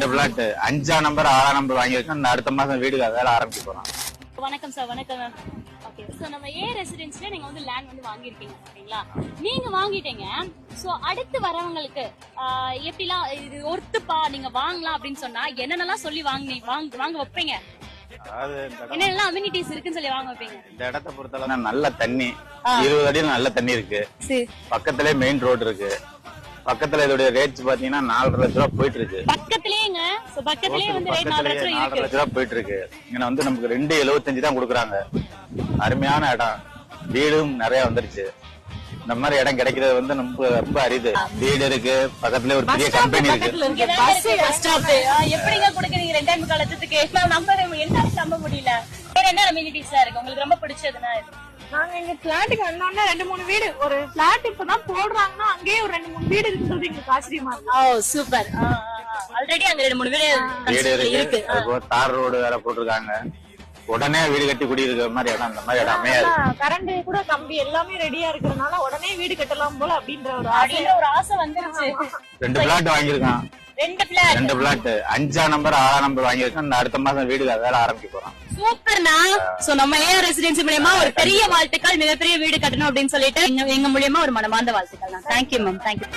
2 plot 5ஆம் number 6ஆம் number வாங்கியிருக்கேன். அடுத்த மாசம் வீடு வேலை ஆரம்பிக்க போறோம். வணக்கம் சார். வணக்கம் மேம். ஓகே, சோ நம்ம ஏ ரெசிடென்ஸ்ல நீங்க வந்து லேண்ட் வந்து வாங்கியிருக்கீங்க சரிங்களா? நீங்க வாங்கிட்டீங்க. சோ அடுத்து வரவங்களுக்கு எப்படிலாம் இது ஒருத்துப்பா நீங்க வாங்கலாம் அப்படின்னு சொன்னா என்னென்னலாம் சொல்லி வாங்க வைப்பீங்க? என்னெல்லாம் அம்யூனிட்டிஸ் இருக்குன்னு சொல்லி வாங்க வைப்பீங்க? இந்த இடத்தை பொறுத்தவரை நல்ல தண்ணி, 20 அடியில் நல்ல தண்ணி இருக்கு. பக்கத்திலே மெயின் ரோடு இருக்கு. பக்கத்துல இதோட ரேட்ஸ் பாத்தீங்கன்னா 4.5 லட்சம் ரூபாய் போயிட்டு இருக்கு. பக்கத்திலேங்க பக்கத்திலேயே வந்து ரேட் 4 லட்சம் ரூபாய் போயிட்டு இருக்கு. இங்க வந்து நமக்கு 2.75 தான் கொடுக்குறாங்க. அருமையான இடம், வீடும் நிறைய வந்துருச்சு. இந்த மாதிரி இடம் கிடைக்கிறது வந்து ரொம்ப அரிது. வீடு இருக்கு, பக்கத்துல ஒரு பெரிய கம்பெனி இருக்கு. எப்படிங்க கொடுக்குறீங்க 2.25 லட்சத்துக்கு? நம்ம என்ன நம்ப முடியல. வேற என்ன அம்யூனிட்டிஸ் இருக்கு உங்களுக்கு ரொம்ப பிடிச்சதுன்னா? நாங்க எங்க பிளாட்டுக்கு வந்தோம்னா 2-3 வீடு, ஒரு பிளாட் இப்பதான் போடுறாங்கன்னா அங்கேயே ஒரு 2-3 வீடு இருக்கிறது எங்களுக்கு ஆச்சரியமா இருக்கு. ஓ சூப்பர். ஆல்ரெடி அங்க 2-3 வீடு இருக்கு. தார் ரோடு வேற போட்டிருக்காங்க. உடனே வீடு கட்டி குடியிருக்கிற மாதிரி இடம், அந்த மாதிரி இடம் அமையாது. கரண்ட் கூட கம்பி எல்லாமே ரெடியா இருக்கிறதுனால உடனே வீடு கட்டலாம் போல அப்படின்ற ஒரு ஆசை வந்துருச்சு. 2 பிளாட் வாங்கியிருக்கான். 2 பிளாட் 5ஆம் நம்பர் 6ஆம் நம்பர் வாங்கியிருக்கேன். அடுத்த மாசம் வீடு வேலை ஆரம்பிக்க போறோம். சூப்பர்னா. சோ நம்ம ஏ ரெசிடென்சி மூலமா ஒரு பெரிய வாழ்த்துக்கள், மிகப்பெரிய வீடு கட்டணும் அப்படின்னு சொல்லிட்டு எங்க மூலியமா ஒரு மனமார்ந்த வாழ்த்துக்கள். Thank you ma'am. தேங்க்யூ.